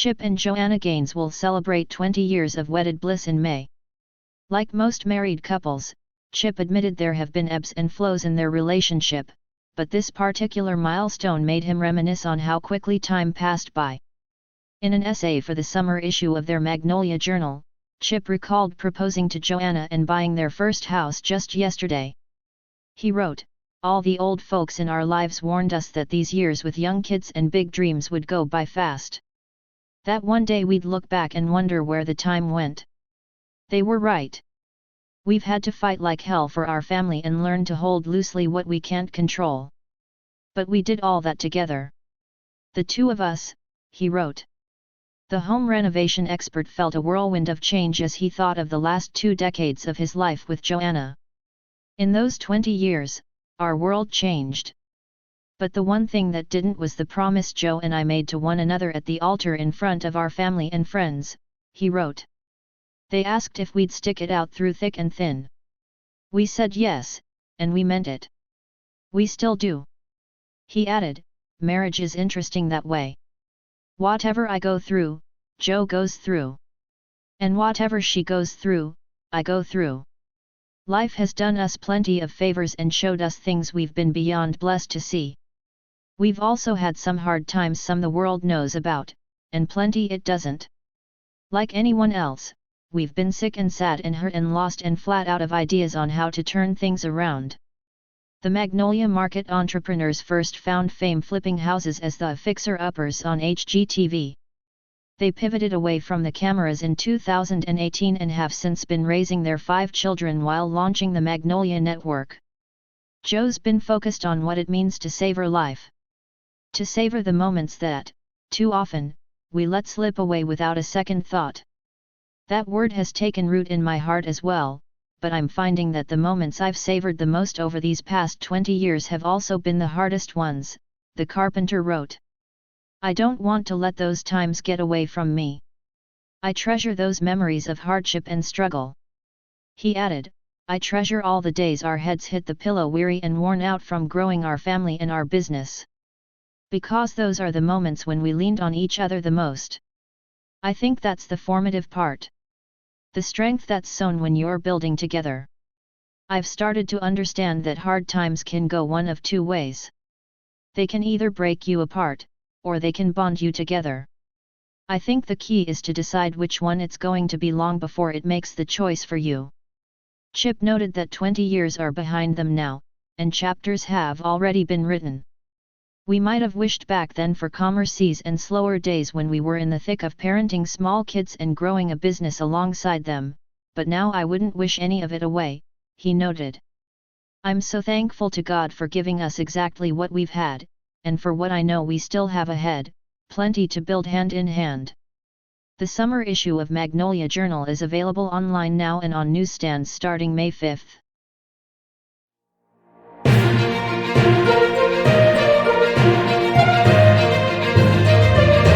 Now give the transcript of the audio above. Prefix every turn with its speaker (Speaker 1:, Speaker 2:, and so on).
Speaker 1: Chip and Joanna Gaines will celebrate 20 years of wedded bliss in May. Like most married couples, Chip admitted there have been ebbs and flows in their relationship, but this particular milestone made him reminisce on how quickly time passed by. In an essay for the summer issue of their Magnolia Journal, Chip recalled proposing to Joanna and buying their first house just yesterday. He wrote, "All the old folks in our lives warned us that these years with young kids and big dreams would go by fast. That one day we'd look back and wonder where the time went. They were right. We've had to fight like hell for our family and learn to hold loosely what we can't control. But we did all that together. The two of us," he wrote. The home renovation expert felt a whirlwind of change as he thought of the last 2 decades of his life with Joanna. In those 20 years, our world changed. But the one thing that didn't was the promise Joe and I made to one another at the altar in front of our family and friends, he wrote. They asked if we'd stick it out through thick and thin. We said yes, and we meant it. We still do. He added, marriage is interesting that way. Whatever I go through, Joe goes through. And whatever she goes through, I go through. Life has done us plenty of favors and showed us things we've been beyond blessed to see. We've also had some hard times some the world knows about, and plenty it doesn't. Like anyone else, we've been sick and sad and hurt and lost and flat out of ideas on how to turn things around. The Magnolia Market entrepreneurs first found fame flipping houses as the fixer-uppers on HGTV. They pivoted away from the cameras in 2018 and have since been raising their 5 children while launching the Magnolia Network. Joe's been focused on what it means to savor life. To savor the moments that, too often, we let slip away without a second thought. That word has taken root in my heart as well, but I'm finding that the moments I've savored the most over these past 20 years have also been the hardest ones, the carpenter wrote. I don't want to let those times get away from me. I treasure those memories of hardship and struggle. He added, I treasure all the days our heads hit the pillow weary and worn out from growing our family and our business. Because those are the moments when we leaned on each other the most. I think that's the formative part. The strength that's sown when you're building together. I've started to understand that hard times can go one of 2 ways. They can either break you apart, or they can bond you together. I think the key is to decide which one it's going to be long before it makes the choice for you. Chip noted that 20 years are behind them now, and chapters have already been written. We might have wished back then for calmer seas and slower days when we were in the thick of parenting small kids and growing a business alongside them, but now I wouldn't wish any of it away, he noted. I'm so thankful to God for giving us exactly what we've had, and for what I know we still have ahead, plenty to build hand in hand. The summer issue of Magnolia Journal is available online now and on newsstands starting May 5.